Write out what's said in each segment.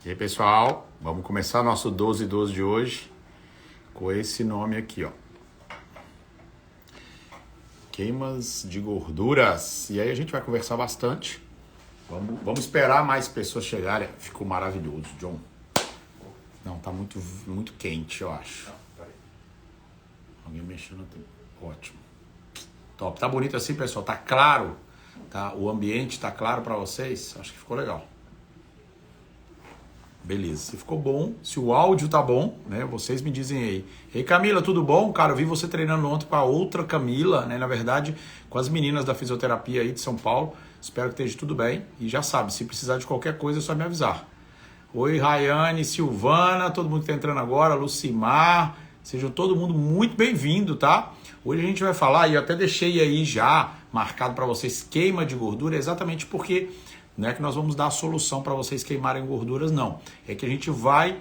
E aí, pessoal, vamos começar nosso 12-12 de hoje com esse nome aqui, ó. Queimas de gorduras. E aí a gente vai conversar bastante. Vamos esperar mais pessoas chegarem. Ficou maravilhoso, John. Não, tá muito quente, eu acho. Alguém mexendo aqui. Ótimo. Top. Tá bonito assim, pessoal? Tá claro? Tá? O ambiente tá claro pra vocês? Acho que ficou legal. Beleza, se ficou bom, se o áudio tá bom, né, vocês me dizem aí. Ei, Camila, tudo bom? Cara, eu vi você treinando ontem com a outra Camila, né, na verdade, com as meninas da fisioterapia aí de São Paulo. Espero que esteja tudo bem. E já sabe, se precisar de qualquer coisa é só me avisar. Oi, Rayane, Silvana, todo mundo que tá entrando agora, Lucimar, sejam todo mundo muito bem-vindo, tá? Hoje a gente vai falar, e eu até deixei aí já marcado para vocês, queima de gordura, exatamente porque... Não é que nós vamos dar a solução para vocês queimarem gorduras, não. É que a gente vai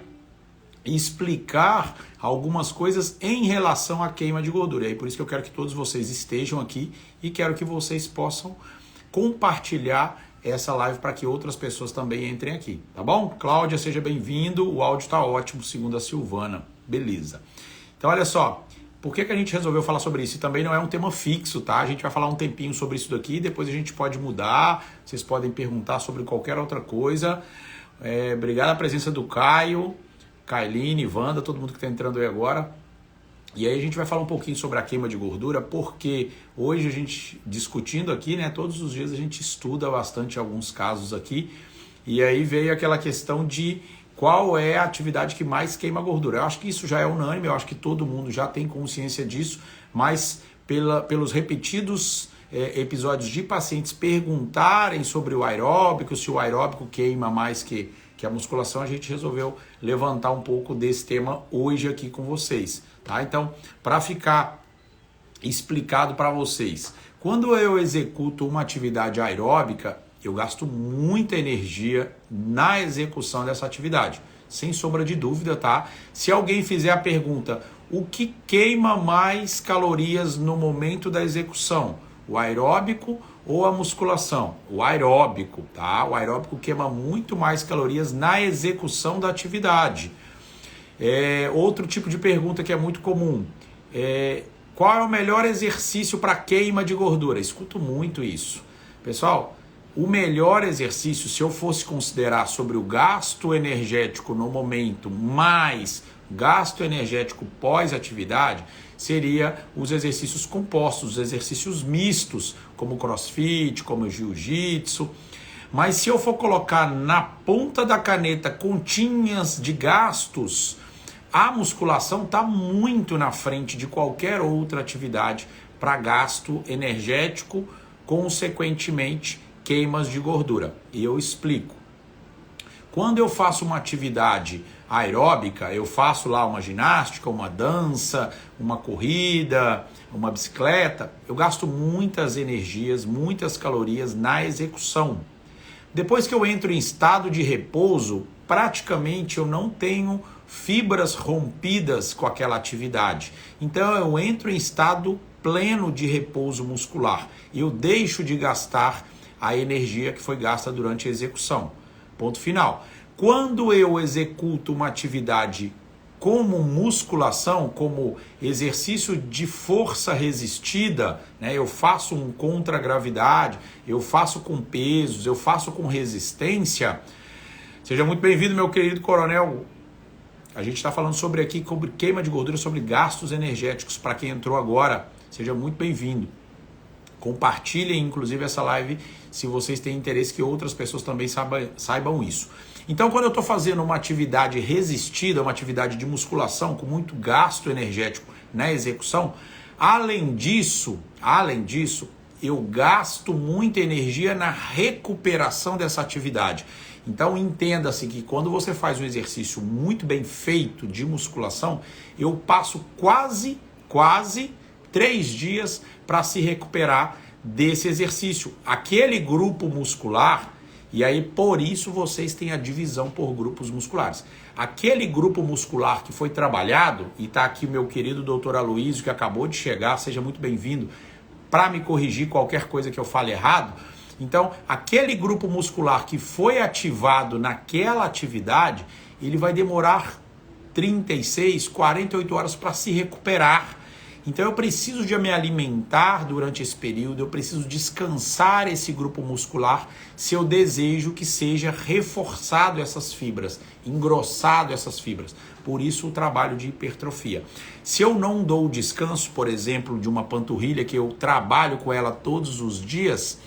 explicar algumas coisas em relação à queima de gordura. E aí por isso que eu quero que todos vocês estejam aqui e quero que vocês possam compartilhar essa live para que outras pessoas também entrem aqui, tá bom? Cláudia, seja bem-vindo. O áudio está ótimo, segundo a Silvana. Beleza. Então, olha só. Por que a gente resolveu falar sobre isso? E também não é um tema fixo, tá? A gente vai falar um tempinho sobre isso daqui, depois a gente pode mudar, vocês podem perguntar sobre qualquer outra coisa. Obrigado a presença do Caio, Kailine, Wanda, todo mundo que está entrando aí agora. E aí a gente vai falar um pouquinho sobre a queima de gordura, porque hoje a gente, discutindo aqui, né? Todos os dias a gente estuda bastante alguns casos aqui, e aí veio aquela questão de... Qual é a atividade que mais queima gordura? Eu acho que isso já é unânime, eu acho que todo mundo já tem consciência disso, mas pelos repetidos episódios de pacientes perguntarem sobre o aeróbico, se o aeróbico queima mais que a musculação, a gente resolveu levantar um pouco desse tema hoje aqui com vocês, tá? Então, para ficar explicado para vocês, quando eu executo uma atividade aeróbica, eu gasto muita energia na execução dessa atividade, sem sombra de dúvida, tá? Se alguém fizer a pergunta, o que queima mais calorias no momento da execução? O aeróbico ou a musculação? O aeróbico, tá? O aeróbico queima muito mais calorias na execução da atividade. Outro tipo de pergunta que é muito comum, qual é o melhor exercício para queima de gordura? Escuto muito isso. Pessoal, o melhor exercício, se eu fosse considerar sobre o gasto energético no momento, mais gasto energético pós-atividade, seria os exercícios compostos, os exercícios mistos, como crossfit, como jiu-jitsu. Mas se eu for colocar na ponta da caneta continhas de gastos, a musculação está muito na frente de qualquer outra atividade para gasto energético, consequentemente, queimas de gordura. E eu explico. Quando eu faço uma atividade aeróbica, eu faço lá uma ginástica, uma dança, uma corrida, uma bicicleta, eu gasto muitas energias, muitas calorias na execução. Depois que eu entro em estado de repouso, praticamente eu não tenho fibras rompidas com aquela atividade. Então eu entro em estado pleno de repouso muscular e eu deixo de gastar a energia que foi gasta durante a execução. Ponto final. Quando eu executo uma atividade como musculação, como exercício de força resistida, né, eu faço um contra a gravidade, eu faço com pesos, eu faço com resistência. Seja muito bem-vindo, meu querido coronel. A gente está falando sobre queima de gordura, sobre gastos energéticos. Para quem entrou agora, seja muito bem-vindo. Compartilhem, inclusive, essa live se vocês têm interesse que outras pessoas também saibam isso. Então, quando eu estou fazendo uma atividade resistida, uma atividade de musculação com muito gasto energético na execução, além disso, eu gasto muita energia na recuperação dessa atividade. Então, entenda-se que quando você faz um exercício muito bem feito de musculação, eu passo quase 3 dias para se recuperar desse exercício. Aquele grupo muscular, e aí por isso vocês têm a divisão por grupos musculares. Aquele grupo muscular que foi trabalhado, e está aqui o meu querido doutor Aloysio, que acabou de chegar, seja muito bem-vindo, para me corrigir qualquer coisa que eu fale errado, Então, aquele grupo muscular que foi ativado naquela atividade, ele vai demorar 36, 48 horas para se recuperar. Então eu preciso de me alimentar durante esse período, eu preciso descansar esse grupo muscular se eu desejo que seja reforçado essas fibras, engrossado essas fibras. Por isso o trabalho de hipertrofia. Se eu não dou descanso, por exemplo, de uma panturrilha que eu trabalho com ela todos os dias,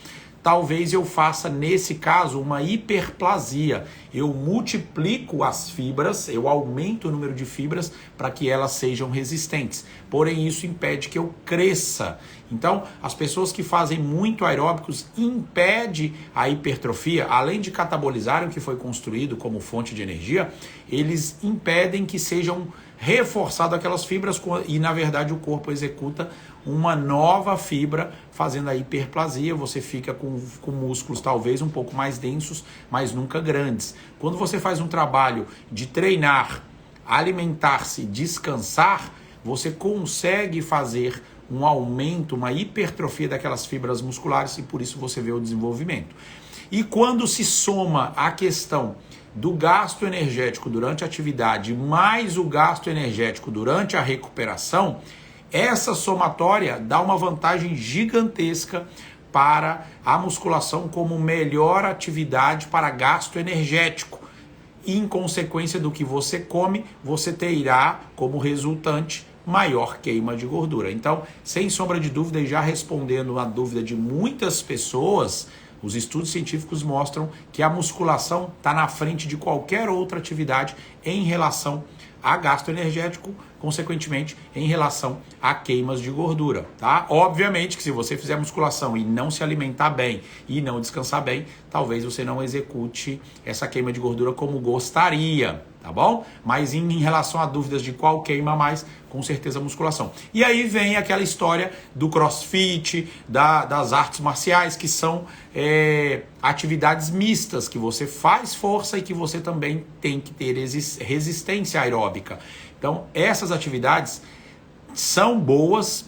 talvez eu faça, nesse caso, uma hiperplasia. Eu multiplico as fibras, eu aumento o número de fibras para que elas sejam resistentes. Porém, isso impede que eu cresça. Então, as pessoas que fazem muito aeróbicos impede a hipertrofia, além de catabolizarem o que foi construído como fonte de energia, eles impedem que sejam reforçadas aquelas fibras e, na verdade, o corpo executa uma nova fibra, fazendo a hiperplasia. Você fica com músculos talvez um pouco mais densos, mas nunca grandes. Quando você faz um trabalho de treinar, alimentar-se, descansar, você consegue fazer um aumento, uma hipertrofia daquelas fibras musculares e por isso você vê o desenvolvimento. E quando se soma a questão do gasto energético durante a atividade mais o gasto energético durante a recuperação, essa somatória dá uma vantagem gigantesca para a musculação como melhor atividade para gasto energético. E, em consequência do que você come, você terá como resultante maior queima de gordura. Então, sem sombra de dúvida, e já respondendo a dúvida de muitas pessoas, os estudos científicos mostram que a musculação está na frente de qualquer outra atividade em relação a gasto energético, consequentemente em relação a queimas de gordura, tá? Obviamente que se você fizer musculação e não se alimentar bem e não descansar bem, talvez você não execute essa queima de gordura como gostaria, tá bom? Mas em relação a dúvidas de qual queima mais, com certeza musculação. E aí vem aquela história do crossfit, das artes marciais, que são atividades mistas, que você faz força e que você também tem que ter resistência aeróbica. Então, essas atividades são boas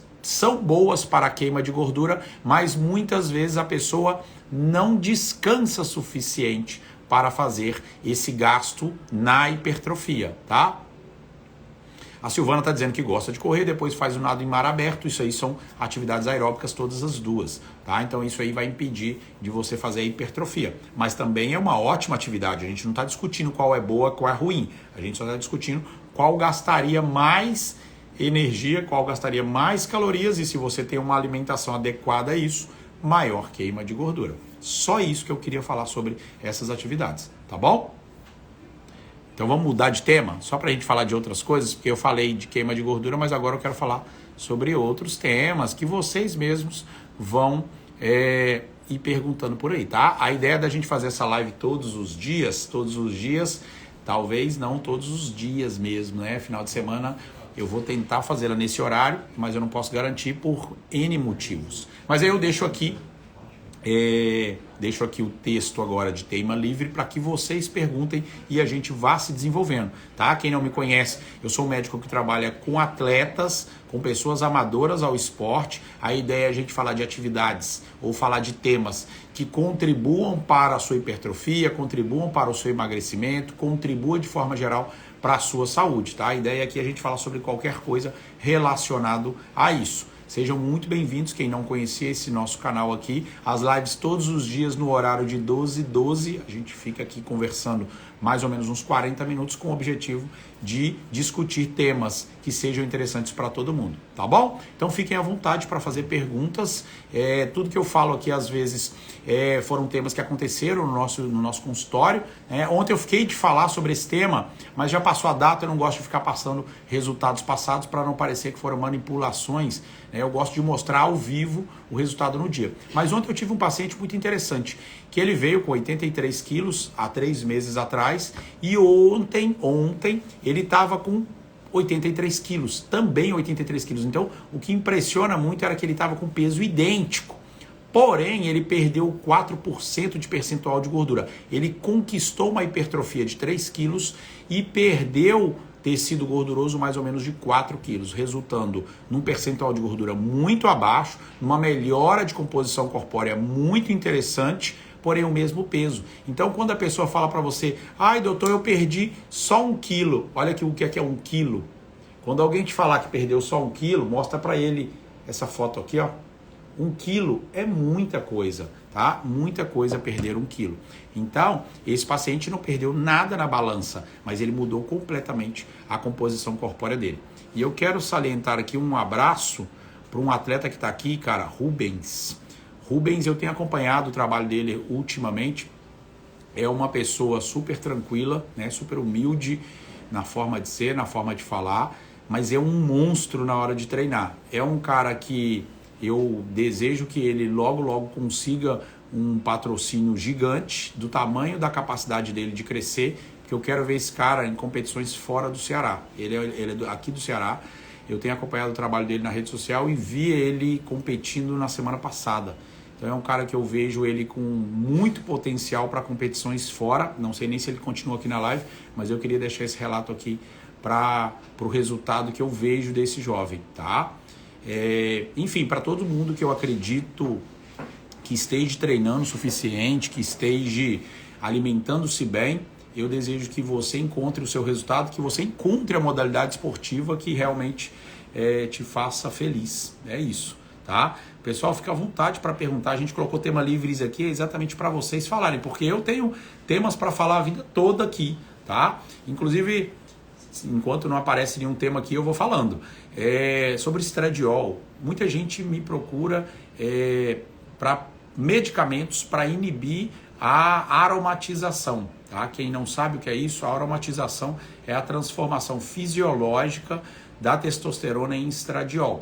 para a queima de gordura, mas muitas vezes a pessoa não descansa suficiente para fazer esse gasto na hipertrofia, tá? A Silvana está dizendo que gosta de correr, depois faz o nado em mar aberto. Isso aí são atividades aeróbicas todas as duas, tá? Então isso aí vai impedir de você fazer a hipertrofia. Mas também é uma ótima atividade. A gente não está discutindo qual é boa, qual é ruim. A gente só está discutindo qual gastaria mais energia, qual gastaria mais calorias. E se você tem uma alimentação adequada a isso, maior queima de gordura. Só isso que eu queria falar sobre essas atividades, tá bom? Então vamos mudar de tema, só para a gente falar de outras coisas, porque eu falei de queima de gordura, mas agora eu quero falar sobre outros temas que vocês mesmos vão ir perguntando por aí, tá? A ideia da gente fazer essa live todos os dias, talvez não todos os dias mesmo, né? Final de semana eu vou tentar fazê-la nesse horário, mas eu não posso garantir por N motivos. Mas aí eu deixo aqui o texto agora de tema livre para que vocês perguntem e a gente vá se desenvolvendo, tá? Quem não me conhece, eu sou um médico que trabalha com atletas, com pessoas amadoras ao esporte. A ideia é a gente falar de atividades ou falar de temas que contribuam para a sua hipertrofia, contribuam para o seu emagrecimento, contribuam de forma geral para a sua saúde, tá? A ideia aqui é a gente falar sobre qualquer coisa relacionado a isso. Sejam muito bem-vindos, quem não conhecia esse nosso canal aqui, as lives todos os dias no horário de 12h12, a gente fica aqui conversando mais ou menos uns 40 minutos com o objetivo de discutir temas que sejam interessantes para todo mundo, tá bom? Então fiquem à vontade para fazer perguntas, tudo que eu falo aqui às vezes foram temas que aconteceram no nosso consultório. Ontem eu fiquei de falar sobre esse tema, mas já passou a data, eu não gosto de ficar passando resultados passados para não parecer que foram manipulações, né? Eu gosto de mostrar ao vivo o resultado no dia. Mas ontem eu tive um paciente muito interessante, que ele veio com 83 quilos há 3 meses atrás e ontem ele estava com 83 quilos, também 83 quilos. Então, o que impressiona muito era que ele estava com peso idêntico. Porém, ele perdeu 4% de percentual de gordura. Ele conquistou uma hipertrofia de 3 quilos e perdeu tecido gorduroso mais ou menos de 4 quilos, resultando num percentual de gordura muito abaixo, numa melhora de composição corpórea muito interessante, porém o mesmo peso. Então, quando a pessoa fala para você, ai doutor, eu perdi só 1 quilo, olha aqui o que é 1 quilo. Quando alguém te falar que perdeu só 1 quilo, mostra para ele essa foto aqui, ó. 1 quilo é muita coisa, tá? Muita coisa perder 1 quilo. Então, esse paciente não perdeu nada na balança, mas ele mudou completamente a composição corpórea dele. E eu quero salientar aqui um abraço para um atleta que está aqui, cara, Rubens. Rubens, eu tenho acompanhado o trabalho dele ultimamente. É uma pessoa super tranquila, né? Super humilde na forma de ser, na forma de falar, mas é um monstro na hora de treinar. É um cara que eu desejo que ele logo consiga um patrocínio gigante do tamanho da capacidade dele de crescer, porque eu quero ver esse cara em competições fora do Ceará. Ele é aqui do Ceará. Eu tenho acompanhado o trabalho dele na rede social e vi ele competindo na semana passada. Então é um cara que eu vejo ele com muito potencial para competições fora. Não sei nem se ele continua aqui na live, mas eu queria deixar esse relato aqui para o resultado que eu vejo desse jovem, tá? Enfim, para todo mundo que eu acredito que esteja treinando o suficiente, que esteja alimentando-se bem, eu desejo que você encontre o seu resultado, que você encontre a modalidade esportiva que realmente te faça feliz. É isso, tá? Pessoal, fica à vontade para perguntar. A gente colocou tema livres aqui exatamente para vocês falarem, porque eu tenho temas para falar a vida toda aqui, tá? Inclusive, enquanto não aparece nenhum tema aqui, eu vou falando. Sobre estradiol, muita gente me procura para medicamentos para inibir a aromatização. Tá? Quem não sabe o que é isso, a aromatização é a transformação fisiológica da testosterona em estradiol.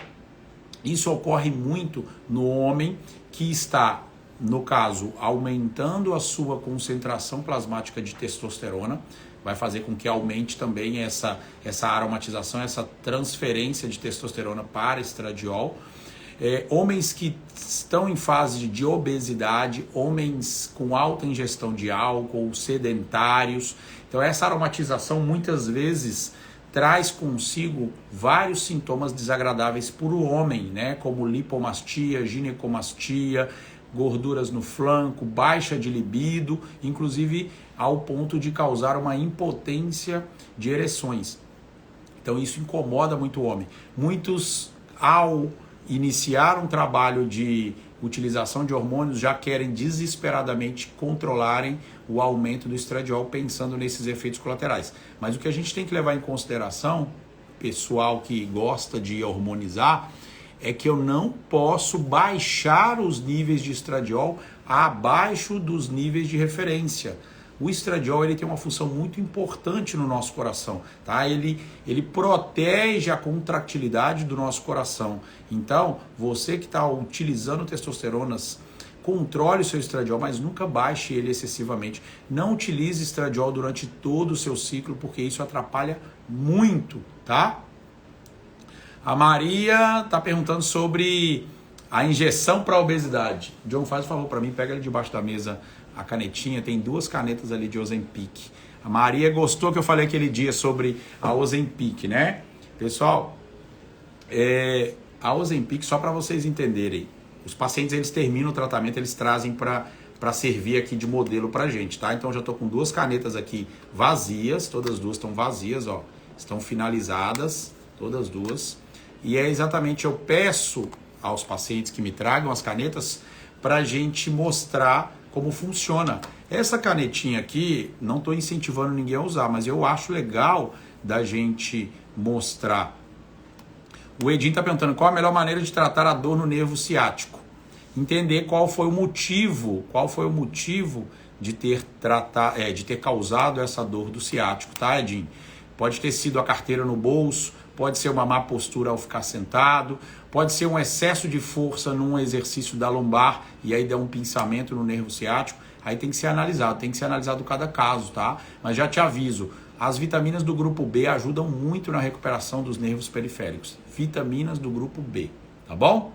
Isso ocorre muito no homem que está, no caso, aumentando a sua concentração plasmática de testosterona, vai fazer com que aumente também essa aromatização, essa transferência de testosterona para estradiol. Homens que estão em fase de obesidade, homens com alta ingestão de álcool, sedentários. Então essa aromatização muitas vezes traz consigo vários sintomas desagradáveis para o homem, né? Como lipomastia, ginecomastia, gorduras no flanco, baixa de libido, inclusive ao ponto de causar uma impotência de ereções. Então isso incomoda muito o homem. Muitos, ao iniciar um trabalho de utilização de hormônios, já querem desesperadamente controlarem o aumento do estradiol, pensando nesses efeitos colaterais. Mas o que a gente tem que levar em consideração, pessoal que gosta de hormonizar, é que eu não posso baixar os níveis de estradiol abaixo dos níveis de referência. O estradiol ele tem uma função muito importante no nosso coração, tá? Ele protege a contractilidade do nosso coração. Então, você que está utilizando testosteronas, controle o seu estradiol, mas nunca baixe ele excessivamente. Não utilize estradiol durante todo o seu ciclo, porque isso atrapalha muito, tá? A Maria está perguntando sobre a injeção para obesidade. John, faz um favor para mim, pega ali debaixo da mesa a canetinha, tem 2 canetas ali de Ozempic. A Maria gostou que eu falei aquele dia sobre a Ozempic, né? Pessoal, a Ozempic, só para vocês entenderem, os pacientes eles terminam o tratamento, eles trazem para servir aqui de modelo para gente, tá? Então já estou com 2 canetas aqui vazias, todas as 2 estão vazias, ó, estão finalizadas, todas as 2. E exatamente, eu peço aos pacientes que me tragam as canetas para a gente mostrar como funciona. Essa canetinha aqui, não estou incentivando ninguém a usar, mas eu acho legal da gente mostrar. O Edinho está perguntando qual a melhor maneira de tratar a dor no nervo ciático. Entender qual foi o motivo de ter causado essa dor do ciático, tá, Edinho? Pode ter sido a carteira no bolso, pode ser uma má postura ao ficar sentado, pode ser um excesso de força num exercício da lombar e aí dá um pinçamento no nervo ciático. Aí tem que ser analisado cada caso, tá? Mas já te aviso, as vitaminas do grupo B ajudam muito na recuperação dos nervos periféricos. Vitaminas do grupo B, tá bom?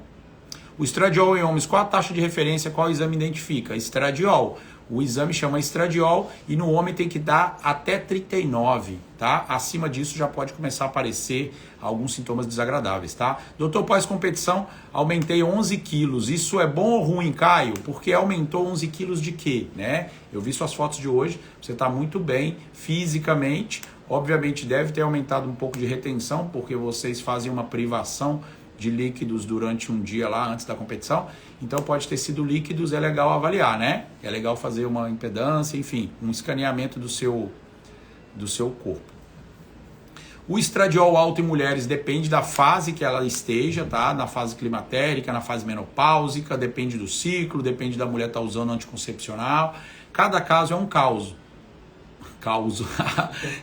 O estradiol em homens, qual a taxa de referência, qual exame identifica? Estradiol. O exame chama estradiol e no homem tem que dar até 39, tá? Acima disso já pode começar a aparecer alguns sintomas desagradáveis, tá? Doutor, pós-competição, aumentei 11 quilos. Isso é bom ou ruim, Caio? Porque aumentou 11 quilos de quê, né? Eu vi suas fotos de hoje, você está muito bem fisicamente. Obviamente deve ter aumentado um pouco de retenção, porque vocês fazem uma privação de líquidos durante um dia lá antes da competição, então pode ter sido líquidos, é legal avaliar, né? É legal fazer uma impedância, enfim, um escaneamento do seu corpo. O estradiol alto em mulheres depende da fase que ela esteja, tá? Na fase climatérica, na fase menopáusica, depende do ciclo, depende da mulher estar usando anticoncepcional. Cada caso é um caso.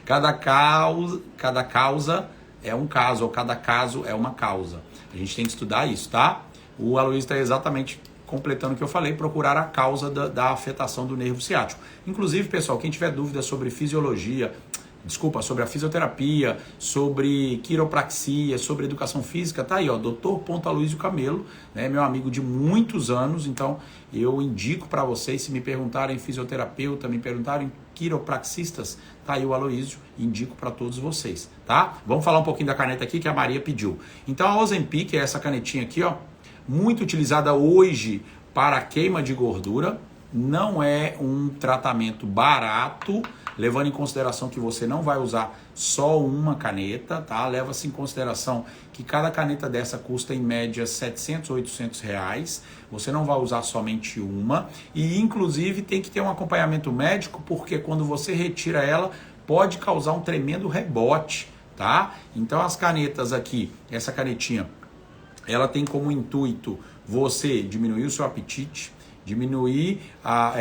Cada causa é um caso, ou cada caso é uma causa. A gente tem que estudar isso, tá? O Aloysio está exatamente completando o que eu falei, procurar a causa da afetação do nervo ciático. Inclusive, pessoal, quem tiver dúvida sobre sobre a fisioterapia, sobre quiropraxia, sobre educação física, tá aí, ó, Dr. Aloysio Camelo, né, meu amigo de muitos anos, então eu indico para vocês, se me perguntarem fisioterapeuta, me perguntarem quiropraxistas, tá aí o Aloysio, indico para todos vocês, tá? Vamos falar um pouquinho da caneta aqui que a Maria pediu. Então a Ozempic é essa canetinha aqui, ó, muito utilizada hoje para queima de gordura, não é um tratamento barato, levando em consideração que você não vai usar só uma caneta, tá? Leva-se em consideração que cada caneta dessa custa em média 700, 800 reais. Você não vai usar somente uma e inclusive tem que ter um acompanhamento médico, porque quando você retira ela pode causar um tremendo rebote, tá? Então as canetas aqui, essa canetinha, ela tem como intuito você diminuir o seu apetite, diminuir a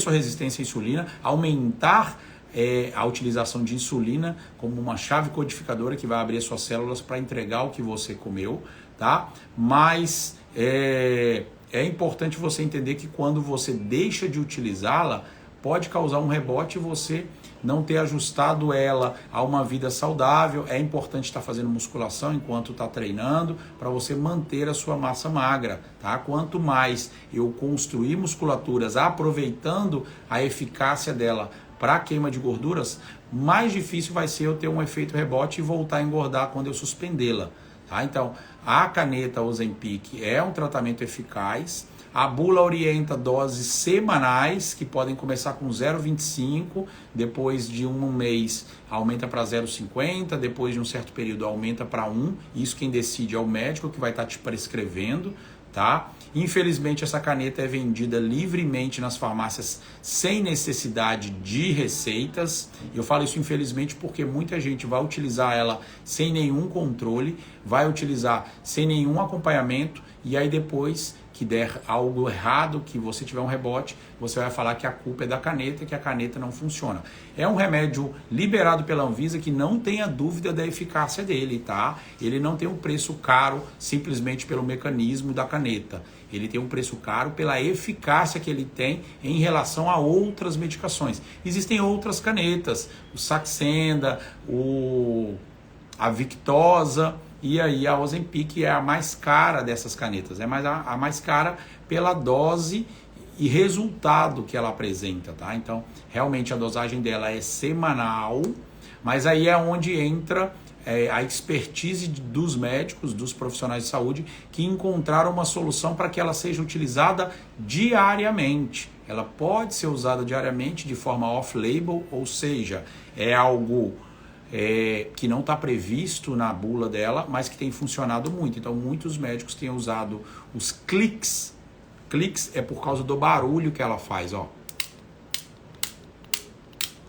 sua resistência à insulina, aumentar a utilização de insulina como uma chave codificadora que vai abrir as suas células para entregar o que você comeu, tá? Mas é importante você entender que quando você deixa de utilizá-la, pode causar um rebote e você não ter ajustado ela a uma vida saudável. É importante estar fazendo musculação enquanto está treinando para você manter a sua massa magra, tá? Quanto mais eu construir musculaturas aproveitando a eficácia dela para queima de gorduras, mais difícil vai ser eu ter um efeito rebote e voltar a engordar quando eu suspendê-la, tá? Então, a caneta Ozempic é um tratamento eficaz. A bula orienta doses semanais, que podem começar com 0,25, depois de um mês aumenta para 0,50, depois de um certo período aumenta para 1, isso quem decide é o médico que vai estar te prescrevendo, tá? Infelizmente essa caneta é vendida livremente nas farmácias sem necessidade de receitas. Eu falo isso infelizmente porque muita gente vai utilizar ela sem nenhum controle, vai utilizar sem nenhum acompanhamento e aí depois que der algo errado, que você tiver um rebote, você vai falar que a culpa é da caneta, que a caneta não funciona. É um remédio liberado pela Anvisa que não tenha dúvida da eficácia dele, tá? Ele não tem um preço caro simplesmente pelo mecanismo da caneta. Ele tem um preço caro pela eficácia que ele tem em relação a outras medicações. Existem outras canetas, o Saxenda, a Victoza, e aí a Ozempic é a mais cara dessas canetas, é a mais cara pela dose e resultado que ela apresenta, tá? Então, realmente a dosagem dela é semanal, mas aí é onde entra a expertise dos médicos, dos profissionais de saúde, que encontraram uma solução para que ela seja utilizada diariamente. Ela pode ser usada diariamente de forma off-label, ou seja, é algo que não está previsto na bula dela, mas que tem funcionado muito. Então, muitos médicos têm usado os cliques. Cliques é por causa do barulho que ela faz, ó.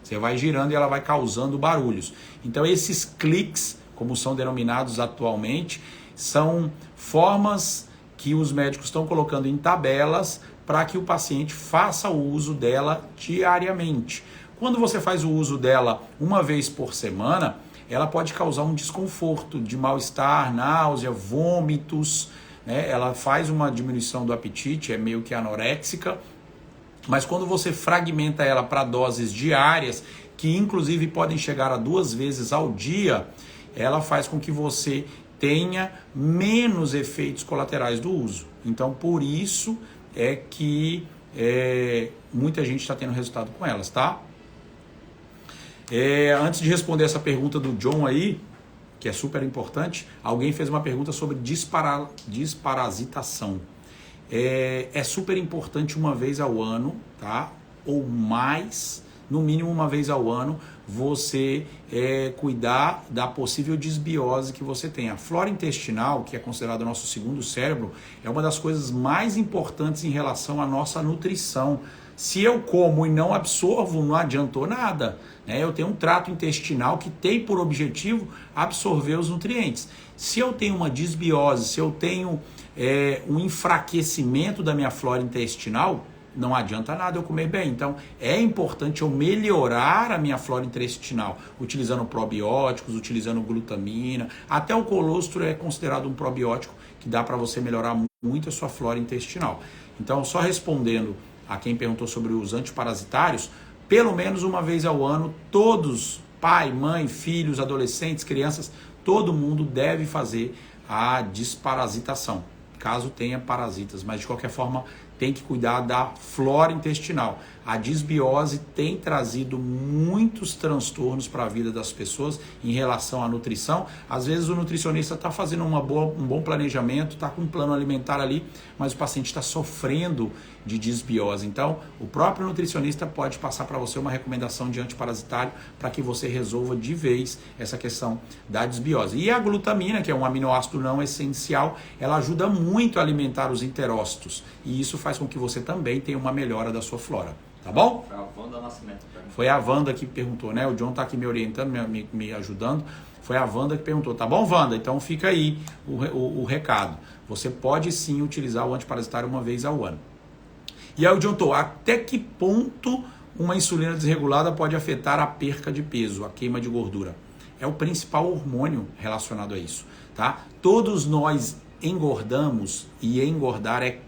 Você vai girando e ela vai causando barulhos. Então, esses cliques, como são denominados atualmente, são formas que os médicos estão colocando em tabelas para que o paciente faça o uso dela diariamente. Quando você faz o uso dela uma vez por semana, ela pode causar um desconforto de mal-estar, náusea, vômitos, né? Ela faz uma diminuição do apetite, é meio que anoréxica, mas quando você fragmenta ela para doses diárias, que inclusive podem chegar a 2 vezes ao dia, ela faz com que você tenha menos efeitos colaterais do uso. Então, por isso, é que muita gente está tendo resultado com elas, tá? Antes de responder essa pergunta do John aí, que é super importante, alguém fez uma pergunta sobre desparasitação. É super importante uma vez ao ano, tá? Ou mais, no mínimo uma vez ao ano, você cuidar da possível desbiose que você tem. A flora intestinal, que é considerado o nosso segundo cérebro, é uma das coisas mais importantes em relação à nossa nutrição. Se eu como e não absorvo, não adiantou nada, né? Eu tenho um trato intestinal que tem por objetivo absorver os nutrientes. Se eu tenho uma desbiose, se eu tenho um enfraquecimento da minha flora intestinal, não adianta nada eu comer bem. Então, é importante eu melhorar a minha flora intestinal, utilizando probióticos, utilizando glutamina. Até o colostro é considerado um probiótico que dá para você melhorar muito a sua flora intestinal. Então, só respondendo a quem perguntou sobre os antiparasitários, pelo menos uma vez ao ano, todos, pai, mãe, filhos, adolescentes, crianças, todo mundo deve fazer a desparasitação, caso tenha parasitas, mas de qualquer forma tem que cuidar da flora intestinal. A desbiose tem trazido muitos transtornos para a vida das pessoas em relação à nutrição. Às vezes o nutricionista está fazendo um bom planejamento, está com um plano alimentar ali, mas o paciente está sofrendo de desbiose. Então, o próprio nutricionista pode passar para você uma recomendação de antiparasitário para que você resolva de vez essa questão da desbiose. E a glutamina, que é um aminoácido não essencial, ela ajuda muito a alimentar os enterócitos. E isso faz com que você também tenha uma melhora da sua flora. Tá bom? Foi a Wanda Nascimento. Foi a Wanda que perguntou, né? O John tá aqui me orientando, me ajudando. Foi a Wanda que perguntou. Tá bom, Wanda? Então fica aí o recado. Você pode sim utilizar o antiparasitário uma vez ao ano. E aí o John tô, até que ponto uma insulina desregulada pode afetar a perca de peso, a queima de gordura? É o principal hormônio relacionado a isso, tá? Todos nós engordamos, e engordar é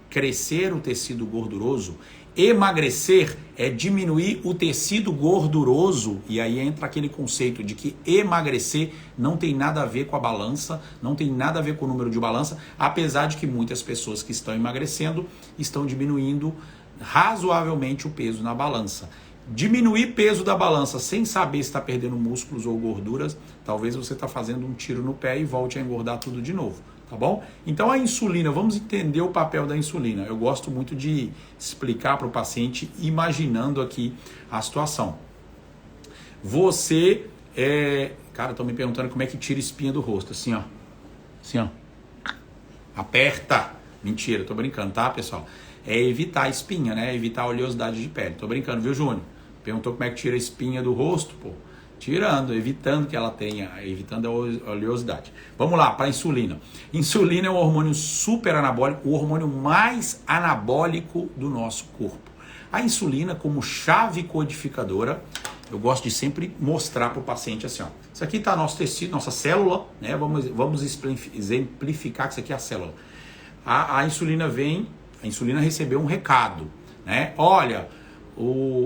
crescer o tecido gorduroso. Emagrecer é diminuir o tecido gorduroso, e aí entra aquele conceito de que emagrecer não tem nada a ver com a balança, não tem nada a ver com o número de balança, apesar de que muitas pessoas que estão emagrecendo estão diminuindo razoavelmente o peso na balança. Diminuir peso da balança sem saber se está perdendo músculos ou gorduras, talvez você está fazendo um tiro no pé e volte a engordar tudo de novo. Tá bom? Então a insulina, vamos entender o papel da insulina. Eu gosto muito de explicar para o paciente imaginando aqui a situação. Você cara, estão me perguntando como é que tira espinha do rosto. Assim, ó. Assim, ó. Aperta. Mentira, tô brincando, tá, pessoal? É evitar a espinha, né? Evitar a oleosidade de pele. Tô brincando, viu, Júnior? Perguntou como é que tira a espinha do rosto, pô. Tirando, evitando que ela tenha, evitando a oleosidade. Vamos lá, para a insulina. Insulina é um hormônio super anabólico, o hormônio mais anabólico do nosso corpo. A insulina, como chave codificadora, eu gosto de sempre mostrar para o paciente assim, ó. Isso aqui está nosso tecido, nossa célula, né? Vamos exemplificar que isso aqui é a célula. A insulina vem, a insulina recebeu um recado, né? Olha,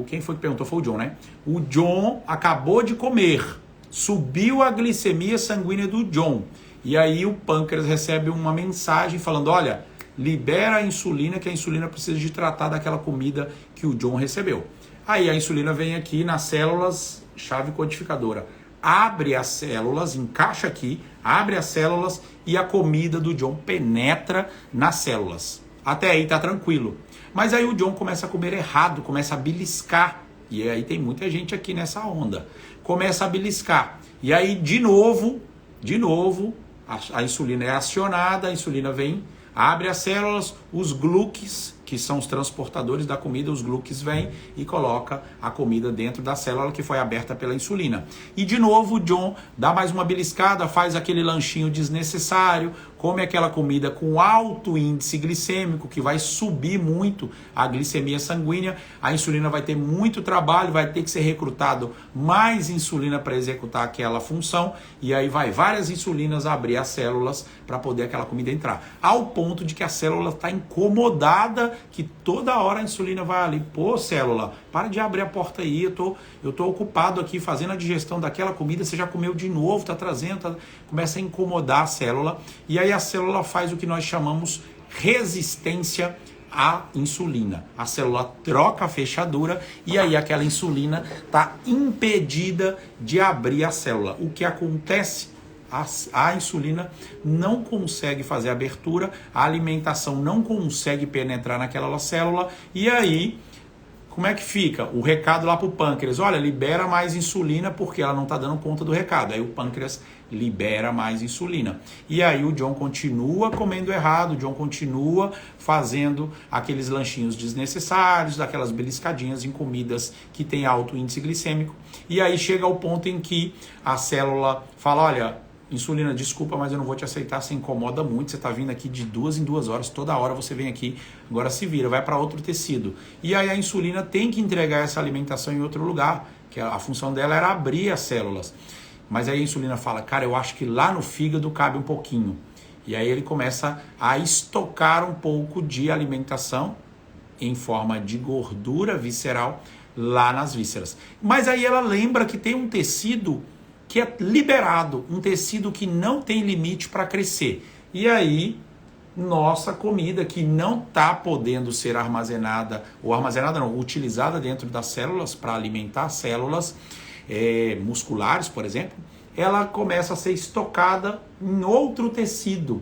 quem foi que perguntou? Foi o John, né? O John acabou de comer, subiu a glicemia sanguínea do John. E aí o pâncreas recebe uma mensagem falando, olha, libera a insulina, que a insulina precisa de tratar daquela comida que o John recebeu. Aí a insulina vem aqui nas células, chave codificadora. Abre as células, encaixa aqui, abre as células e a comida do John penetra nas células. Até aí tá tranquilo. Mas aí o John começa a comer errado, começa a beliscar. E aí tem muita gente aqui nessa onda. Começa a beliscar. E aí, de novo, a insulina é acionada, a insulina vem, abre as células, os glúquis, que são os transportadores da comida, os glúquis vêm e coloca a comida dentro da célula que foi aberta pela insulina. E de novo o John dá mais uma beliscada, faz aquele lanchinho desnecessário, come aquela comida com alto índice glicêmico, que vai subir muito a glicemia sanguínea, a insulina vai ter muito trabalho, vai ter que ser recrutado mais insulina para executar aquela função, e aí vai várias insulinas abrir as células para poder aquela comida entrar. Ao ponto de que a célula está incomodada, que toda hora a insulina vai ali, pô, célula, para de abrir a porta aí, eu tô ocupado aqui fazendo a digestão daquela comida, você já comeu de novo, tá trazendo, começa a incomodar a célula, e aí a célula faz o que nós chamamos resistência a insulina. A célula troca a fechadura e aí aquela insulina está impedida de abrir a célula. O que acontece? A insulina não consegue fazer a abertura, a alimentação não consegue penetrar naquela célula e aí como é que fica? O recado lá para o pâncreas, olha, libera mais insulina porque ela não está dando conta do recado. Aí o pâncreas libera mais insulina. E aí o John continua comendo errado, o John continua fazendo aqueles lanchinhos desnecessários, daquelas beliscadinhas em comidas que tem alto índice glicêmico. E aí chega ao ponto em que a célula fala, olha, insulina, desculpa, mas eu não vou te aceitar, você incomoda muito, você está vindo aqui de 2 em 2 horas, toda hora você vem aqui, agora se vira, vai para outro tecido. E aí a insulina tem que entregar essa alimentação em outro lugar, que a função dela era abrir as células. Mas aí a insulina fala, cara, eu acho que lá no fígado cabe um pouquinho. E aí ele começa a estocar um pouco de alimentação em forma de gordura visceral lá nas vísceras. Mas aí ela lembra que tem um tecido que é liberado, um tecido que não tem limite para crescer. E aí, nossa comida que não está podendo ser armazenada, ou armazenada não, utilizada dentro das células para alimentar células musculares, por exemplo, ela começa a ser estocada em outro tecido.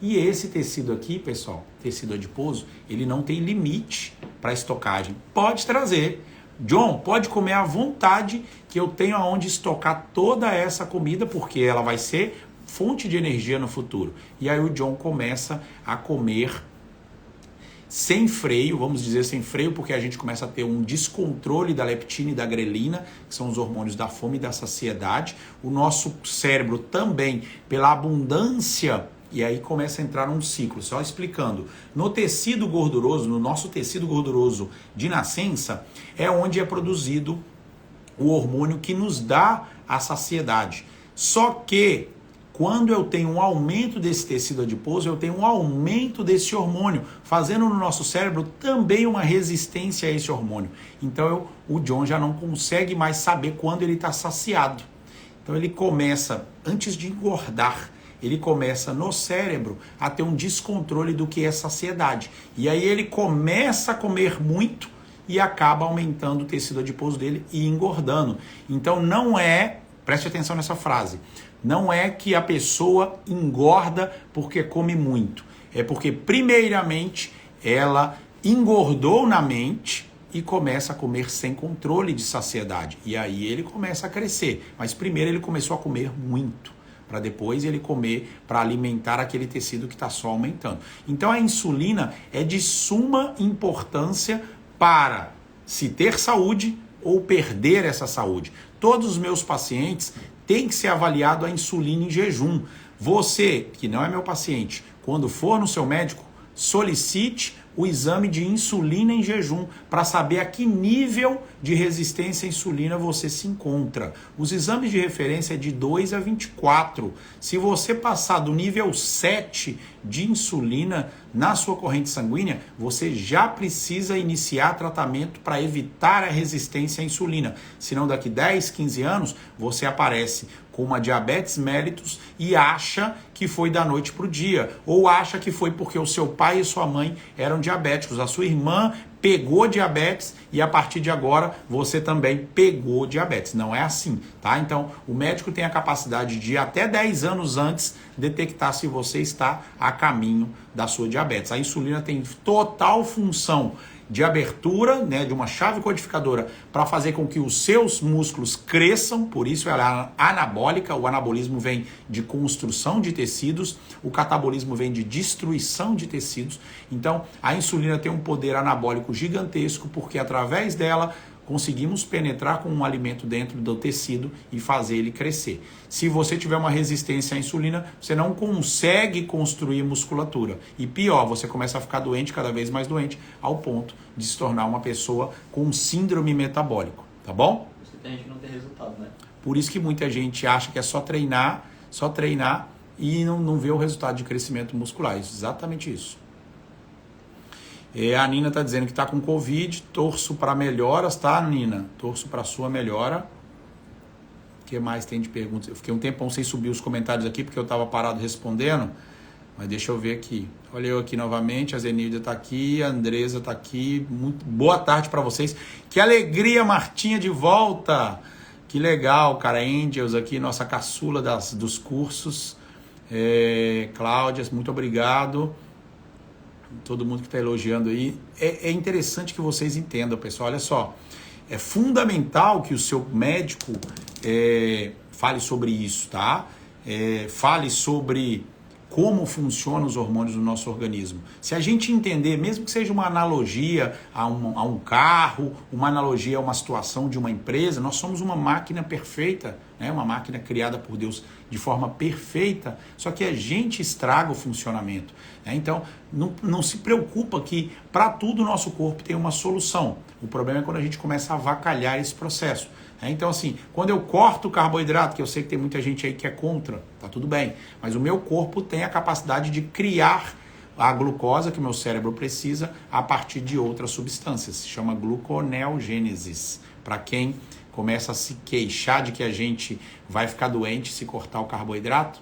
E esse tecido aqui, pessoal, tecido adiposo, ele não tem limite para estocagem. Pode trazer. John, pode comer à vontade que eu tenho aonde estocar toda essa comida, porque ela vai ser fonte de energia no futuro. E aí o John começa a comer sem freio, vamos dizer sem freio, porque a gente começa a ter um descontrole da leptina e da grelina, que são os hormônios da fome e da saciedade. O nosso cérebro também, pela abundância. E aí começa a entrar num ciclo, só explicando. No tecido gorduroso, no nosso tecido gorduroso de nascença, é onde é produzido o hormônio que nos dá a saciedade. Só que, quando eu tenho um aumento desse tecido adiposo, eu tenho um aumento desse hormônio, fazendo no nosso cérebro também uma resistência a esse hormônio. Então o John já não consegue mais saber quando ele está saciado. Então ele começa, antes de engordar, ele começa no cérebro a ter um descontrole do que é saciedade. E aí ele começa a comer muito e acaba aumentando o tecido adiposo dele e engordando. Então não é, preste atenção nessa frase, não é que a pessoa engorda porque come muito. É porque primeiramente ela engordou na mente e começa a comer sem controle de saciedade. E aí ele começa a crescer. Mas primeiro ele começou a comer muito, para depois ele comer para alimentar aquele tecido que está só aumentando. Então a insulina é de suma importância para se ter saúde ou perder essa saúde. Todos os meus pacientes têm que ser avaliado a insulina em jejum. Você, que não é meu paciente, quando for no seu médico, solicite o exame de insulina em jejum para saber a que nível de resistência à insulina você se encontra. Os exames de referência é de 2 a 24. Se você passar do nível 7 de insulina na sua corrente sanguínea, você já precisa iniciar tratamento para evitar a resistência à insulina. Senão daqui 10, 15 anos, você aparece com uma diabetes mellitus e acha que foi da noite para o dia, ou acha que foi porque o seu pai e sua mãe eram diabéticos, a sua irmã pegou diabetes e a partir de agora você também pegou diabetes. Não é assim, tá? Então o médico tem a capacidade de até 10 anos antes detectar se você está a caminho da sua diabetes. A insulina tem total função de abertura, né, de uma chave codificadora para fazer com que os seus músculos cresçam, por isso ela é anabólica, o anabolismo vem de construção de tecidos, o catabolismo vem de destruição de tecidos. Então a insulina tem um poder anabólico gigantesco, porque através dela conseguimos penetrar com um alimento dentro do tecido e fazer ele crescer. Se você tiver uma resistência à insulina, você não consegue construir musculatura. E pior, você começa a ficar doente, cada vez mais doente, ao ponto de se tornar uma pessoa com síndrome metabólico, tá bom? Por isso que a gente não tem resultado, né? Por isso que muita gente acha que é só treinar e não vê o resultado de crescimento muscular. Exatamente isso. A Nina está dizendo que está com Covid, torço para melhoras, tá, Nina? Torço para sua melhora. O que mais tem de perguntas? Eu fiquei um tempão sem subir os comentários aqui, porque eu estava parado respondendo. Mas deixa eu ver aqui. Olha eu aqui novamente, a Zenilda tá aqui, a Andresa tá aqui. Muito boa tarde para vocês. Que alegria, Martinha, de volta. Que legal, cara. Angels aqui, nossa caçula dos cursos. Cláudia, muito obrigado. Todo mundo que está elogiando aí. É interessante que vocês entendam, pessoal. Olha só. É fundamental que o seu médico fale sobre isso, tá? Fale sobre como funcionam os hormônios do nosso organismo. Se a gente entender, mesmo que seja uma analogia a um carro, uma analogia a uma situação de uma empresa, nós somos uma máquina perfeita, né? Uma máquina criada por Deus de forma perfeita, só que a gente estraga o funcionamento, né? Então, não se preocupa que para tudo o nosso corpo tem uma solução. O problema é quando a gente começa a avacalhar esse processo. Então, assim, quando eu corto o carboidrato, que eu sei que tem muita gente aí que é contra, tá tudo bem, mas o meu corpo tem a capacidade de criar a glucosa que o meu cérebro precisa a partir de outras substâncias. Se chama gluconeogênese. Para quem começa a se queixar de que a gente vai ficar doente se cortar o carboidrato,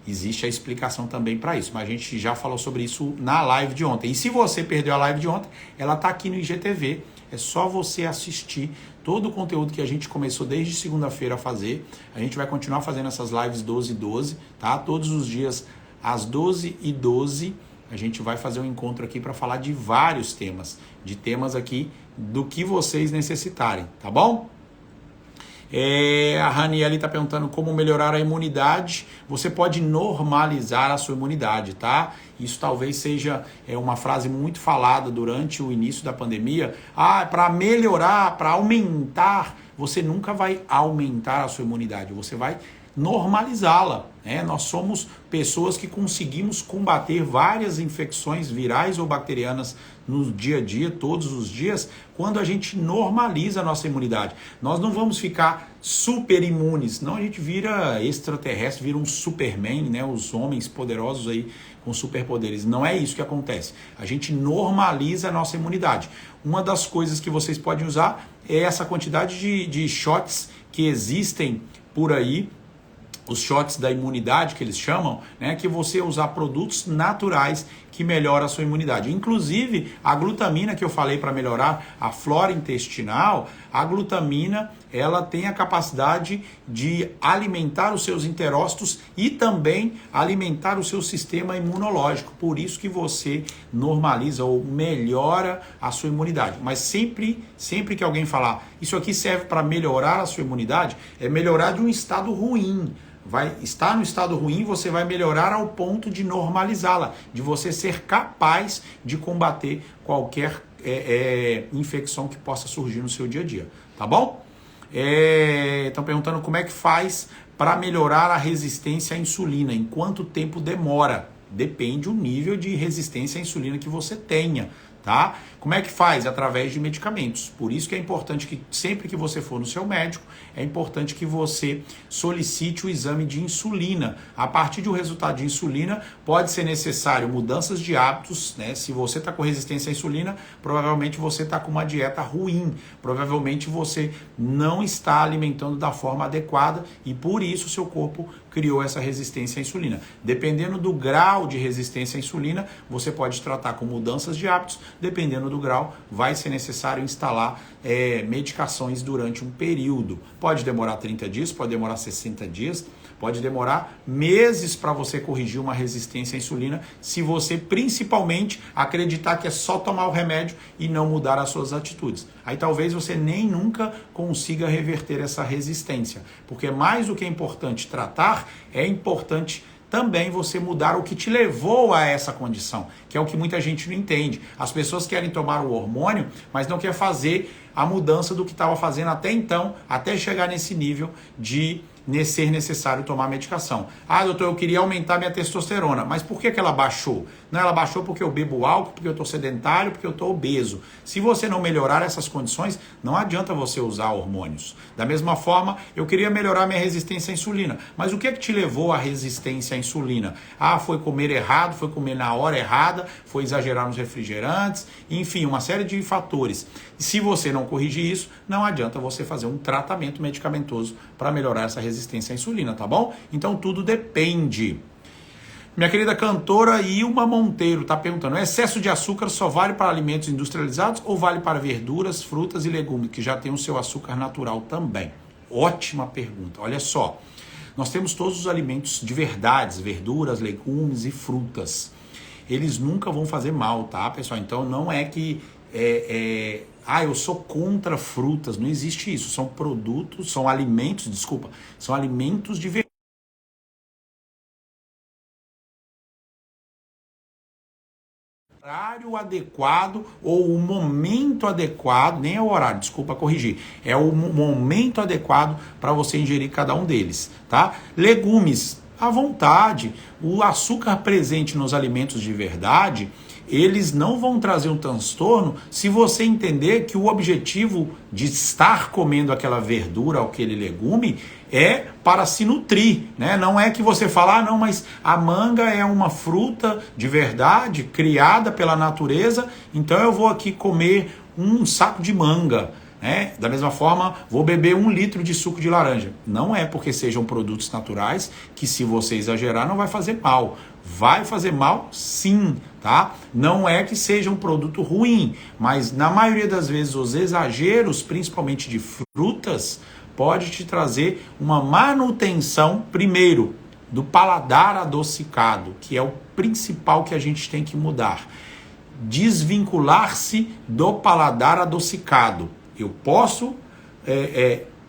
existe a explicação também para isso, mas a gente já falou sobre isso na live de ontem. E se você perdeu a live de ontem, ela tá aqui no IGTV, é só você assistir todo o conteúdo que a gente começou desde segunda-feira a fazer. A gente vai continuar fazendo essas lives 12 e 12, tá? Todos os dias às 12h12 a gente vai fazer um encontro aqui para falar de vários temas, de temas aqui do que vocês necessitarem, tá bom? A Raniele está perguntando como melhorar a imunidade. Você pode normalizar a sua imunidade, tá? Isso talvez seja uma frase muito falada durante o início da pandemia. Para melhorar, para aumentar, você nunca vai aumentar a sua imunidade, você vai normalizá-la, né? Nós somos pessoas que conseguimos combater várias infecções virais ou bacterianas no dia a dia, todos os dias, quando a gente normaliza a nossa imunidade. Nós não vamos ficar super imunes, não, a gente vira extraterrestre, vira um Superman, né? Os homens poderosos aí com superpoderes. Não é isso que acontece. A gente normaliza a nossa imunidade. Uma das coisas que vocês podem usar é essa quantidade de shots que existem por aí, os shots da imunidade que eles chamam, né, que você usar produtos naturais que melhoram a sua imunidade. Inclusive, a glutamina que eu falei para melhorar a flora intestinal, a glutamina, ela tem a capacidade de alimentar os seus enterócitos e também alimentar o seu sistema imunológico. Por isso que você normaliza ou melhora a sua imunidade. Mas sempre que alguém falar, isso aqui serve para melhorar a sua imunidade, é melhorar de um estado ruim. Vai estar no estado ruim, você vai melhorar ao ponto de normalizá-la, de você ser capaz de combater qualquer infecção que possa surgir no seu dia a dia, tá bom? Estão perguntando como é que faz para melhorar a resistência à insulina, em quanto tempo demora? Depende do nível de resistência à insulina que você tenha, tá? Como é que faz? Através de medicamentos. Por isso que é importante que sempre que você for no seu médico, é importante que você solicite o exame de insulina. A partir do resultado de insulina, pode ser necessário mudanças de hábitos, né? Se você está com resistência à insulina, provavelmente você está com uma dieta ruim. Provavelmente você não está alimentando da forma adequada e por isso o seu corpo criou essa resistência à insulina. Dependendo do grau de resistência à insulina, você pode tratar com mudanças de hábitos. Dependendo do grau, vai ser necessário instalar medicações durante um período. Pode demorar 30 dias, pode demorar 60 dias, pode demorar meses para você corrigir uma resistência à insulina, se você principalmente acreditar que é só tomar o remédio e não mudar as suas atitudes. Aí talvez você nem nunca consiga reverter essa resistência, porque mais do que é importante tratar, é importante também você mudar o que te levou a essa condição, que é o que muita gente não entende. As pessoas querem tomar o hormônio, mas não quer fazer a mudança do que estava fazendo até então, até chegar nesse nível de ser necessário tomar medicação. Doutor, eu queria aumentar minha testosterona, mas por que ela baixou? Não, ela baixou porque eu bebo álcool, porque eu estou sedentário, porque eu estou obeso. Se você não melhorar essas condições, não adianta você usar hormônios. Da mesma forma, eu queria melhorar minha resistência à insulina, mas o que te levou à resistência à insulina? Foi comer errado, foi comer na hora errada, foi exagerar nos refrigerantes, enfim, uma série de fatores. E se você não corrigir isso, não adianta você fazer um tratamento medicamentoso para melhorar essa resistência à insulina, tá bom? Então tudo depende. Minha querida cantora Ilma Monteiro está perguntando: o excesso de açúcar só vale para alimentos industrializados ou vale para verduras, frutas e legumes, que já tem o seu açúcar natural também? Ótima pergunta. Olha só, nós temos todos os alimentos de verdades, verduras, legumes e frutas. Eles nunca vão fazer mal, tá, pessoal? Então não é que eu sou contra frutas. Não existe isso. São produtos, são alimentos, desculpa, são alimentos de verdade. Horário adequado ou o momento adequado, nem é o horário, desculpa corrigir, é o momento adequado para você ingerir cada um deles, tá? Legumes, à vontade. O açúcar presente nos alimentos de verdade, eles não vão trazer um transtorno se você entender que o objetivo de estar comendo aquela verdura ou aquele legume é para se nutrir, né? Não é que você fala, não, mas a manga é uma fruta de verdade, criada pela natureza, então eu vou aqui comer um saco de manga. Da mesma forma, vou beber 1 litro de suco de laranja. Não é porque sejam produtos naturais que, se você exagerar, não vai fazer mal. Vai fazer mal, sim, tá? Não é que seja um produto ruim, mas na maioria das vezes os exageros, principalmente de frutas, pode te trazer uma manutenção, primeiro, do paladar adocicado, que é o principal que a gente tem que mudar. Desvincular-se do paladar adocicado. Eu posso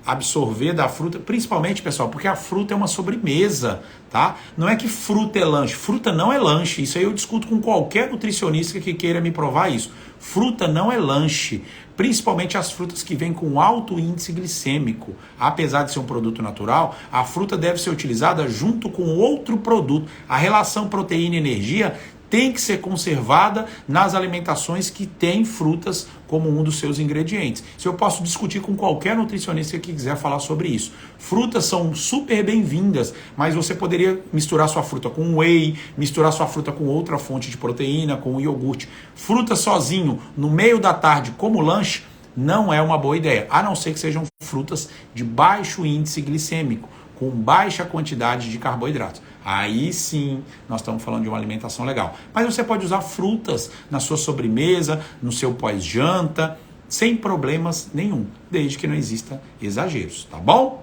absorver da fruta, principalmente, pessoal, porque a fruta é uma sobremesa, tá? Não é que fruta é lanche. Fruta não é lanche. Isso aí eu discuto com qualquer nutricionista que queira me provar isso. Fruta não é lanche. Principalmente as frutas que vêm com alto índice glicêmico. Apesar de ser um produto natural, a fruta deve ser utilizada junto com outro produto. A relação proteína e energia tem que ser conservada nas alimentações que têm frutas como um dos seus ingredientes. Isso eu posso discutir com qualquer nutricionista que quiser falar sobre isso. Frutas são super bem-vindas, mas você poderia misturar sua fruta com whey, misturar sua fruta com outra fonte de proteína, com iogurte. Fruta sozinho, no meio da tarde, como lanche, não é uma boa ideia, a não ser que sejam frutas de baixo índice glicêmico, com baixa quantidade de carboidratos. Aí sim, nós estamos falando de uma alimentação legal. Mas você pode usar frutas na sua sobremesa, no seu pós-janta, sem problemas nenhum, desde que não exista exageros, tá bom?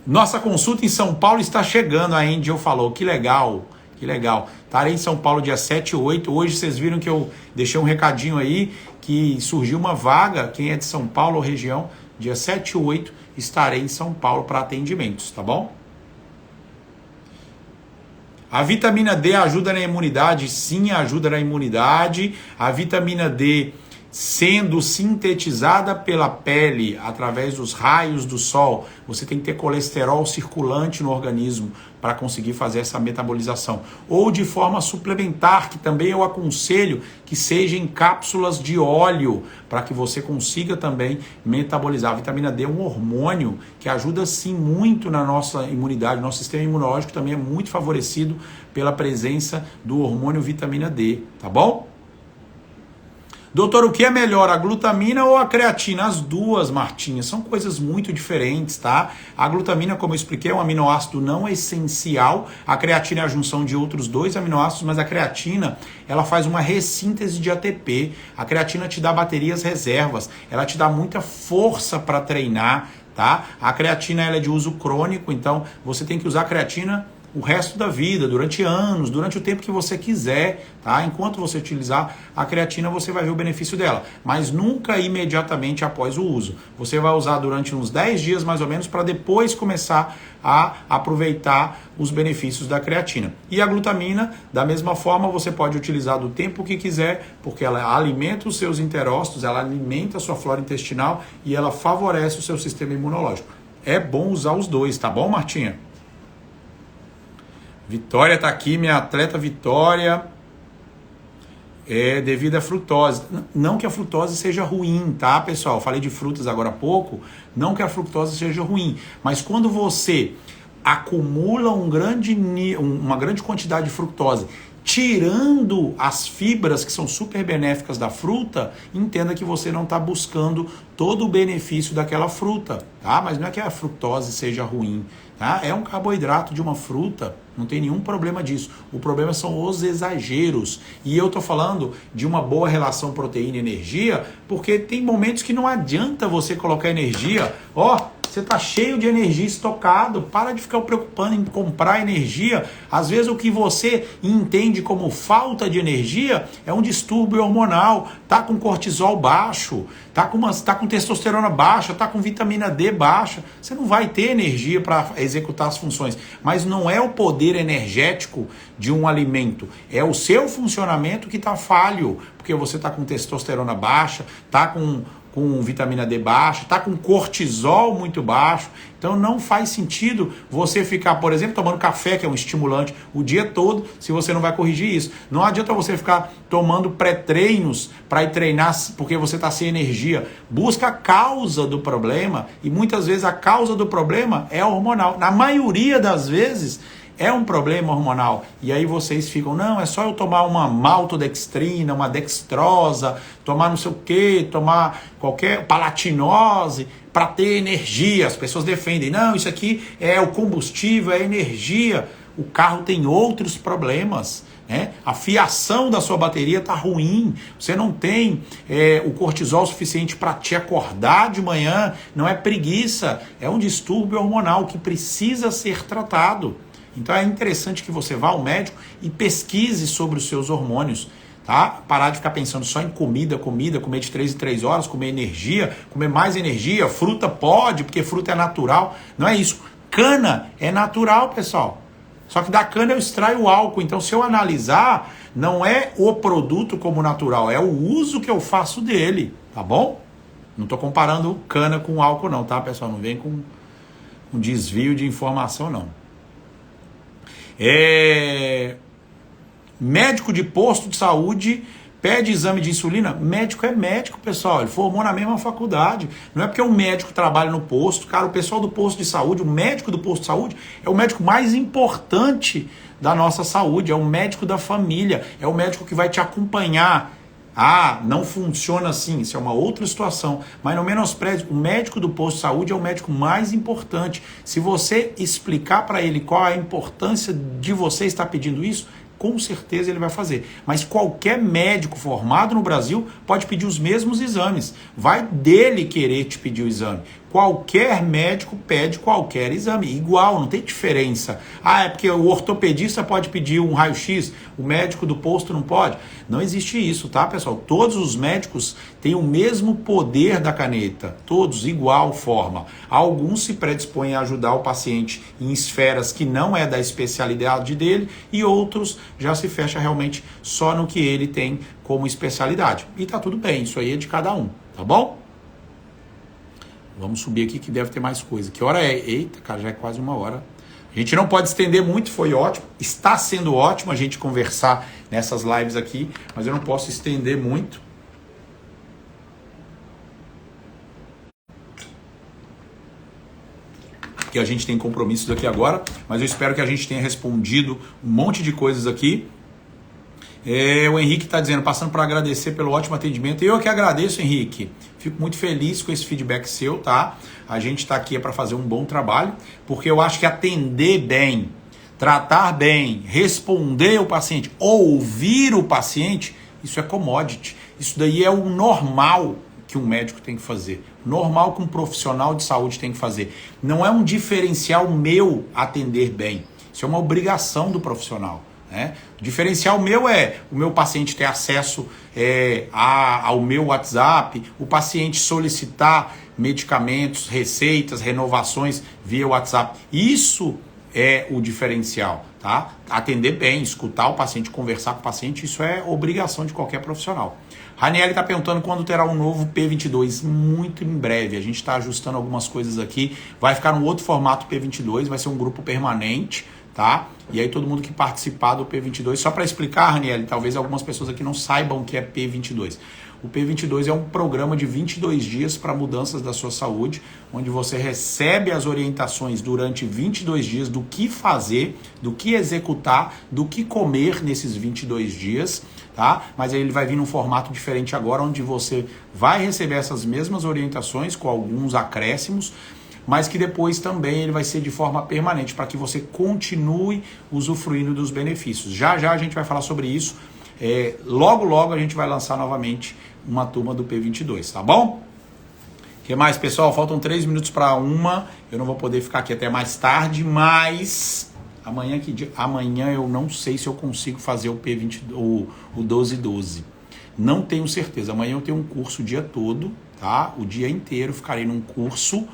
Nossa consulta em São Paulo está chegando, a Angel falou, que legal, que legal. Estarei em São Paulo dia 7 e 8, hoje vocês viram que eu deixei um recadinho aí, que surgiu uma vaga, quem é de São Paulo ou região, dia 7 e 8, estarei em São Paulo para atendimentos, tá bom? A vitamina D ajuda na imunidade? Sim, ajuda na imunidade. A vitamina D, sendo sintetizada pela pele através dos raios do sol, você tem que ter colesterol circulante no organismo para conseguir fazer essa metabolização. Ou de forma suplementar, que também eu aconselho que seja em cápsulas de óleo, para que você consiga também metabolizar. A vitamina D é um hormônio que ajuda sim muito na nossa imunidade. Nosso sistema imunológico também é muito favorecido pela presença do hormônio vitamina D, tá bom? Doutor, o que é melhor, a glutamina ou a creatina? As duas, Martinha, são coisas muito diferentes, tá? A glutamina, como eu expliquei, é um aminoácido não essencial. A creatina é a junção de outros 2 aminoácidos, mas a creatina, ela faz uma ressíntese de ATP. A creatina te dá baterias reservas, ela te dá muita força para treinar, tá? A creatina, ela é de uso crônico, então você tem que usar a creatina o resto da vida, durante anos, durante o tempo que você quiser, tá? Enquanto você utilizar a creatina, você vai ver o benefício dela, mas nunca imediatamente após o uso. Você vai usar durante uns 10 dias mais ou menos para depois começar a aproveitar os benefícios da creatina. E a glutamina, da mesma forma, você pode utilizar do tempo que quiser, porque ela alimenta os seus enterócitos, ela alimenta a sua flora intestinal e ela favorece o seu sistema imunológico. É bom usar os dois, tá bom, Martinha? Vitória tá aqui, minha atleta Vitória, devido à frutose. Não que a frutose seja ruim, tá, pessoal? Falei de frutas agora há pouco, não que a frutose seja ruim, mas quando você acumula uma grande quantidade de frutose, tirando as fibras que são super benéficas da fruta, entenda que você não está buscando todo o benefício daquela fruta, tá? Mas não é que a frutose seja ruim, tá? É um carboidrato de uma fruta, Não tem nenhum problema disso. O problema são os exageros. E eu tô falando de uma boa relação proteína e energia, porque tem momentos que não adianta você colocar energia. Você tá cheio de energia estocado, para de ficar preocupando em comprar energia. Às vezes o que você entende como falta de energia é um distúrbio hormonal, tá com cortisol baixo, tá com testosterona baixa, tá com vitamina D baixa. Você não vai ter energia para executar as funções. Mas não é o poder energético de um alimento, é o seu funcionamento que tá falho, porque você tá com testosterona baixa, tá com vitamina D baixa, tá com cortisol muito baixo. Então não faz sentido você ficar, por exemplo, tomando café, que é um estimulante, o dia todo, se você não vai corrigir isso. Não adianta você ficar tomando pré-treinos para ir treinar porque você está sem energia. Busca a causa do problema, e muitas vezes a causa do problema é hormonal. Na maioria das vezes é um problema hormonal. E aí vocês ficam, não, é só eu tomar uma maltodextrina, uma dextrosa, tomar não sei o quê, tomar qualquer palatinose para ter energia. As pessoas defendem, não, isso aqui é o combustível, é energia. O carro tem outros problemas, né? A fiação da sua bateria está ruim, você não tem o cortisol suficiente para te acordar de manhã, não é preguiça, é um distúrbio hormonal que precisa ser tratado. Então é interessante que você vá ao médico e pesquise sobre os seus hormônios, tá? Parar de ficar pensando só em comida, comer de 3 em 3 horas, comer energia, comer mais energia, fruta pode, porque fruta é natural. Não é isso. Cana é natural, pessoal. Só que da cana eu extraio o álcool. Então, se eu analisar, não é o produto como natural, é o uso que eu faço dele, tá bom? Não estou comparando cana com álcool não, tá, pessoal? Não vem com um desvio de informação, não. Médico de posto de saúde pede exame de insulina. Médico é médico, pessoal. Ele formou na mesma faculdade. Não é porque um médico trabalha no posto. Cara, o pessoal do posto de saúde, o médico do posto de saúde é o médico mais importante da nossa saúde. É o médico da família. É o médico que vai te acompanhar. Não funciona assim, isso é uma outra situação, mas não menospreze, o médico do posto de saúde é o médico mais importante. Se você explicar para ele qual a importância de você estar pedindo isso, com certeza ele vai fazer. Mas qualquer médico formado no Brasil pode pedir os mesmos exames. Vai dele querer te pedir o exame. Qualquer médico pede qualquer exame, igual, não tem diferença. É porque o ortopedista pode pedir um raio-x, o médico do posto não pode. Não existe isso, tá, pessoal? Todos os médicos têm o mesmo poder da caneta, todos igual forma. Alguns se predispõem a ajudar o paciente em esferas que não é da especialidade dele e outros já se fecha realmente só no que ele tem como especialidade. E tá tudo bem, isso aí é de cada um, tá bom? Vamos subir aqui que deve ter mais coisa. Que hora é? Eita, cara, já é quase 1 hora. A gente não pode estender muito, foi ótimo. Está sendo ótimo a gente conversar nessas lives aqui, mas eu não posso estender muito. Porque a gente tem compromissos aqui agora, mas eu espero que a gente tenha respondido um monte de coisas aqui. O Henrique está dizendo, passando para agradecer pelo ótimo atendimento. Eu que agradeço, Henrique. Fico muito feliz com esse feedback seu, tá? A gente está aqui para fazer um bom trabalho, porque eu acho que atender bem, tratar bem, responder o paciente, ouvir o paciente, isso é commodity. Isso daí é o normal que um médico tem que fazer. Normal que um profissional de saúde tem que fazer. Não é um diferencial meu atender bem. Isso é uma obrigação do profissional. O diferencial meu é o meu paciente ter acesso ao meu WhatsApp, o paciente solicitar medicamentos, receitas, renovações via WhatsApp. Isso é o diferencial, tá? Atender bem, escutar o paciente, conversar com o paciente, isso é obrigação de qualquer profissional. Raniele está perguntando quando terá um novo P22. Muito em breve, a gente está ajustando algumas coisas aqui, vai ficar num outro formato P22, vai ser um grupo permanente, tá? E aí todo mundo que participar do P22, só para explicar, Raniele, talvez algumas pessoas aqui não saibam o que é P22. O P22 é um programa de 22 dias para mudanças da sua saúde, onde você recebe as orientações durante 22 dias do que fazer, do que executar, do que comer nesses 22 dias, tá? Mas aí ele vai vir num formato diferente agora, onde você vai receber essas mesmas orientações com alguns acréscimos, mas que depois também ele vai ser de forma permanente, para que você continue usufruindo dos benefícios. Já já a gente vai falar sobre isso. Logo, logo a gente vai lançar novamente uma turma do P22, tá bom? O que mais, pessoal? Faltam 3 minutos para 1. Eu não vou poder ficar aqui até mais tarde, mas amanhã eu não sei se eu consigo fazer o P20, o 12-12. Não tenho certeza. Amanhã eu tenho um curso o dia todo, tá? O dia inteiro ficarei num curso.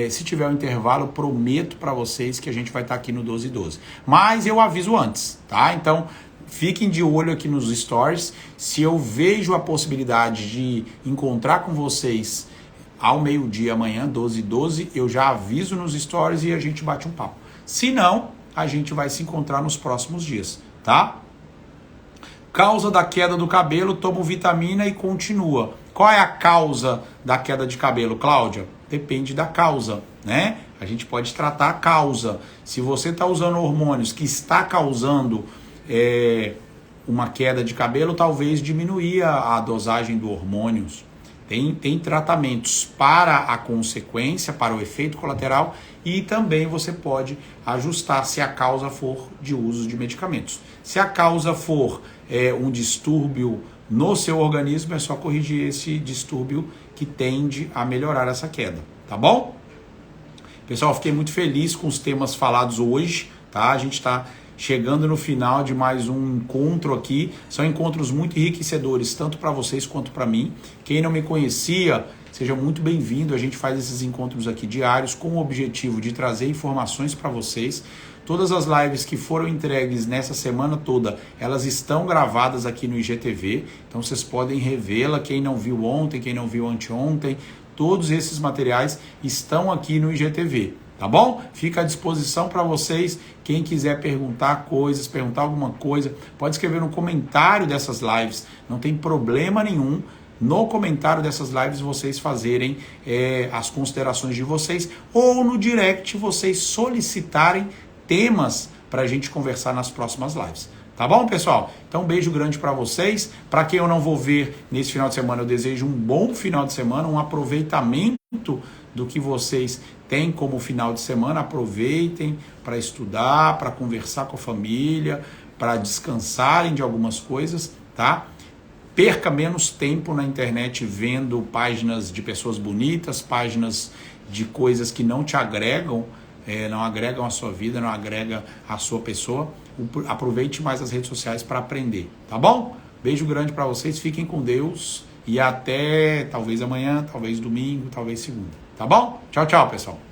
Se tiver um intervalo, eu prometo para vocês que a gente vai estar aqui no 12-12. Mas eu aviso antes, tá? Então, fiquem de olho aqui nos stories. Se eu vejo a possibilidade de encontrar com vocês ao meio-dia amanhã, 12-12, eu já aviso nos stories e a gente bate um papo. Se não, a gente vai se encontrar nos próximos dias, tá? Causa da queda do cabelo, toma vitamina e continua. Qual é a causa da queda de cabelo, Cláudia? Depende da causa, né? A gente pode tratar a causa. Se você está usando hormônios que está causando uma queda de cabelo, talvez diminuir a dosagem do hormônios. Tem tratamentos para a consequência, para o efeito colateral, e também você pode ajustar se a causa for de uso de medicamentos. Se a causa for um distúrbio no seu organismo, é só corrigir esse distúrbio que tende a melhorar essa queda, tá bom? Pessoal, fiquei muito feliz com os temas falados hoje, tá? A gente está chegando no final de mais um encontro aqui. São encontros muito enriquecedores, tanto para vocês quanto para mim. Quem não me conhecia, seja muito bem-vindo. A gente faz esses encontros aqui diários com o objetivo de trazer informações para vocês. Todas as lives que foram entregues nessa semana toda, elas estão gravadas aqui no IGTV. Então vocês podem revê-la. Quem não viu ontem, quem não viu anteontem, todos esses materiais estão aqui no IGTV. Tá bom? Fica à disposição para vocês. Quem quiser perguntar coisas, perguntar alguma coisa, pode escrever no comentário dessas lives. Não tem problema nenhum no comentário dessas lives vocês fazerem as considerações de vocês, ou no direct vocês solicitarem temas para a gente conversar nas próximas lives. Tá bom, pessoal? Então, um beijo grande para vocês. Para quem eu não vou ver nesse final de semana, eu desejo um bom final de semana, um aproveitamento do que vocês têm como final de semana. Aproveitem para estudar, para conversar com a família, para descansarem de algumas coisas, tá? Perca menos tempo na internet vendo páginas de pessoas bonitas, páginas de coisas que não te agregam, não agregam a sua vida, não agregam a sua pessoa. Aproveite mais as redes sociais para aprender, tá bom? Beijo grande para vocês, fiquem com Deus e até talvez amanhã, talvez domingo, talvez segunda, tá bom? Tchau, tchau, pessoal.